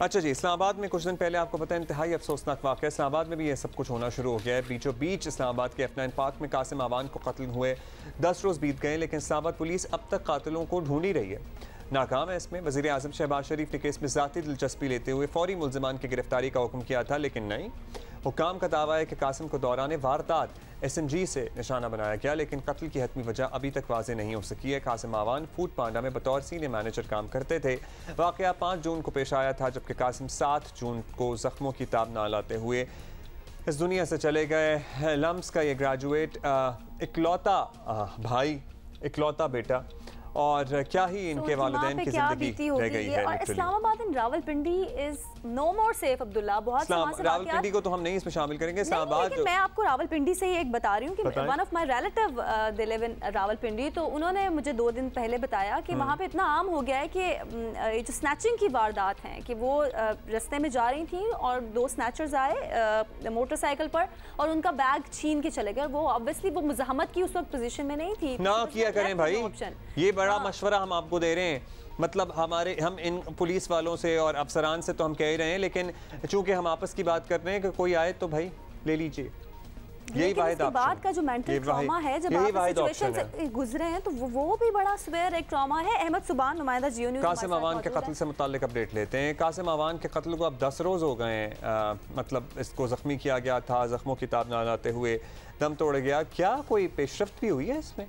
अच्छा जी, इस्लामाबाद में कुछ दिन पहले आपको पता है इंतहाई अफसोसनाक वाक़या, इस्लामाबाद में भी ये सब कुछ होना शुरू हो गया है। बीचों बीच इस्लामाबाद के F9 पार्क में कासिम आवान को कत्ल हुए 10 रोज़ बीत गए, लेकिन इस्लामाबाद पुलिस अब तक कातिलों को ढूंढ ही रही है, नाकाम है। इसमें वज़ीर आज़म शहबाज शरीफ ने केस में ज़ाती दिलचस्पी लेते हुए फौरी मुल्ज़िमान की गिरफ्तारी का हुक्म किया था, लेकिन नहीं। हुक्काम का दावा है कि कासिम को दौरान वारदात SMG से निशाना बनाया गया, लेकिन कत्ल की हतमी वजह अभी तक वाज़ेह नहीं हो सकी है। कासिम आवान फूड पांडा में बतौर सीनियर मैनेजर काम करते थे। वाक़या 5 जून को पेश आया था, जबकि कासिम 7 जून को ज़ख्मों की ताब ना लाते हुए इस दुनिया से चले गए। लम्स का ये ग्रेजुएट इकलौता भाई, इकलौता बेटा, और क्या ही इनके वालिदैन की जिंदगी रह गई है। और Islamabad and Rawalpindi is no more safe Abdullah. बहुत रावलपिंडी को तो हम नहीं इसमें शामिल करेंगे। इस्लामाबाद, मैं आपको रावलपिंडी से ही एक बता रही हूँ कि one of my relative they live in Rawalpindi, तो उन्होंने मुझे 2 दिन पहले बताया कि वहाँ पे इतना आम हो गया है कि जो स्नैचिंग की वारदात हैं, कि वो रास्ते में जा रही थी और 2 स्नैचर्स आए मोटरसाइकिल पर और उनका बैग छीन के चले गए। वो ऑब्वियसली वो मुज़ाहमत की उस वक्त पोजीशन में नहीं थी ना किया करें भाई। ये बड़ा मशवरा हम आपको दे रहे हैं, मतलब हम इन पुलिस वालों से और अफसरान से तो हम कह ही रहे हैं, लेकिन चूंकि हम आपस की बात कर रहे हैं कि कोई आए तो भाई ले लीजिए। यही बात का जो मेंटल ट्रॉमा है, जब आप सिचुएशन से गुजरे हैं, तो वो भी बड़ा स्वेयर एक ट्रॉमा है। अहमद सुबान, नुमाइंदा जियो न्यूज़। कासिम आवान के कत्ल से मुताल्लिक अपडेट लेते हैं। कासिम आवान के कत्ल को अब 10 रोज़ हो गए हैं, मतलब इसको ज़ख्मी किया गया था, ज़ख्मों की ताब ना लाते हुए दम तोड़ गया। क्या कोई पेशरफ्त भी हुई है इसमें?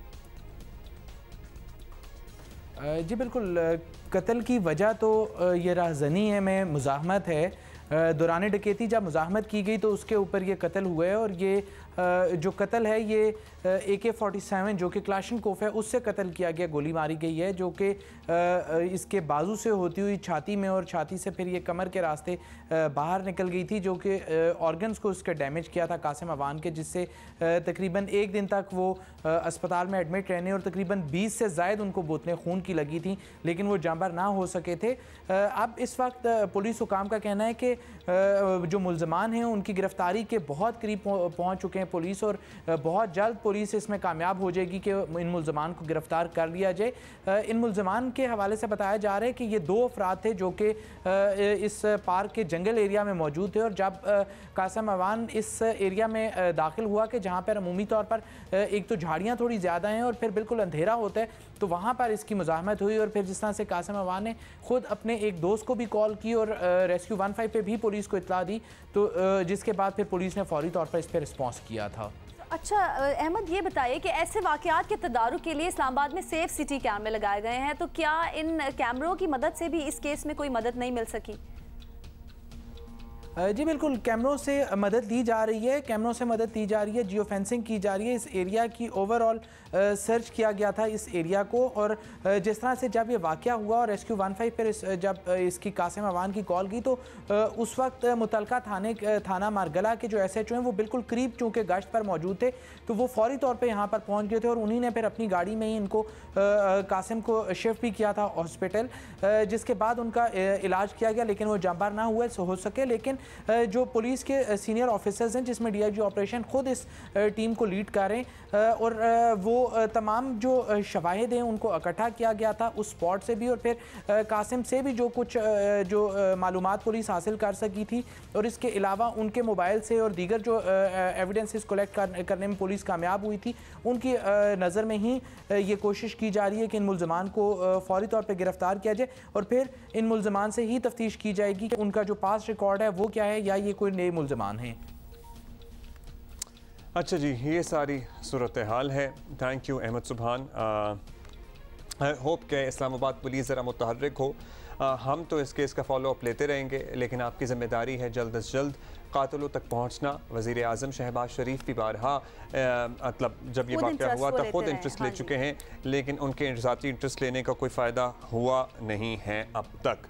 जी बिल्कुल, कत्ल की वजह तो ये राहज़नी है में मुज़ाहमत है। दौरान डकैती जब मुज़ाहमत की गई तो उसके ऊपर ये कत्ल हुआ है, और ये जो कत्ल है ये AK-47 जो कि क्लाशनकोफ है उससे कत्ल किया गया, गोली मारी गई है, जो कि इसके बाजू से होती हुई छाती में और छाती से फिर ये कमर के रास्ते बाहर निकल गई थी, जो कि ऑर्गन्स को उसके डैमेज किया था कासिम आवान के, जिससे तकरीबन 1 दिन तक वो अस्पताल में एडमिट रहने और तकरीबन 20 से ज़ायद उनको बोतलें खून की लगी थी, लेकिन वो जांबर ना हो सके थे। अब इस वक्त पुलिस हुकाम का कहना है कि जो मुल्ज़मान हैं उनकी गिरफ्तारी के बहुत करीब पहुँच चुके हैं पुलिस, और बहुत जल्द पुलिस इसमें कामयाब हो जाएगी कि इन मुल्ज़मान को गिरफ्तार कर लिया जाए। इन मुल्ज़मान के हवाले से बताया जा रहा है कि ये 2 अफराद थे जो कि इस पार्क के जंगल एरिया में मौजूद थे, और जब कासिम आवान इस एरिया में दाखिल हुआ कि जहाँ पर अमूमी तौर पर एक तो झाड़ियाँ थोड़ी ज़्यादा हैं और फिर बिल्कुल अंधेरा होता है, तो वहाँ पर इसकी मुज़ाहमत हुई, और फिर जिस तरह से कासिम आवान ने खुद अपने एक दोस्त को भी कॉल की और रेस्क्यू 15 पे भी पुलिस को इत्तला दी, तो जिसके बाद फिर पुलिस ने फौरी तौर पर इस पर रिस्पॉन्स किया था। अच्छा अहमद, ये बताइए कि ऐसे वाक़यात के तदारुक के लिए इस्लामाबाद में सेफ सिटी कैमरे लगाए गए हैं, तो क्या इन कैमरों की मदद से भी इस केस में कोई मदद नहीं मिल सकी? जी बिल्कुल, कैमरों से मदद दी जा रही है, कैमरों से मदद दी जा रही है, जियो फेंसिंग की जा रही है। इस एरिया की ओवरऑल सर्च किया गया था इस एरिया को, और जिस तरह से जब ये वाक़या हुआ और रेस्क्यू 15 पर जब इसकी कासिम आवान की कॉल की, तो उस वक्त मुतलका थाना मारगला के जो SHO हैं वो बिल्कुल करीब चूँकि गश्त पर मौजूद थे, तो वो फौरी तौर पर यहाँ पर पहुँच गए थे, और उन्हीं ने फिर अपनी गाड़ी में ही इनको कासिम को शिफ्ट भी किया था हॉस्पिटल, जिसके बाद उनका इलाज किया गया, लेकिन वो जांबार ना हुए हो सके। लेकिन जो पुलिस के सीनियर ऑफिसर्स हैं, जिसमें DIG ऑपरेशन खुद इस टीम को लीड कर रहे हैं, और वो तमाम जो शवाहिद हैं उनको इकट्ठा किया गया था उस स्पॉट से भी, और फिर कासिम से भी जो कुछ जो मालूमात पुलिस हासिल कर सकी थी, और इसके अलावा उनके मोबाइल से और दीगर जो एविडेंसेस कलेक्ट करने में पुलिस कामयाब हुई थी, उनकी नज़र में ही ये कोशिश की जा रही है कि इन मुल्ज़मान को फौरी तौर पर गिरफ्तार किया जाए, और फिर इन मुल्ज़मान से ही तफ्तीश की जाएगी कि उनका जो पास्ट रिकॉर्ड है वो क्या है, या ये कोई नए मुल्ज़मान हैं। अच्छा जी, ये सारी सूरत हाल है। थैंक यू अहमद सुबहान। होप के इस्लामाबाद पुलिस ज़रा मुतहर्रिक हो। हम तो इस केस का फॉलोअप लेते रहेंगे, लेकिन आपकी ज़िम्मेदारी है जल्द अज जल्द कातिलों तक पहुँचना। वज़ीर आज़म शहबाज शरीफ भी बारहा मतलब जब ये वाक़या हुआ था खुद इंटरेस्ट ले चुके हैं, लेकिन उनके ज़ाती इंटरेस्ट लेने का कोई फ़ायदा हुआ नहीं है अब तक।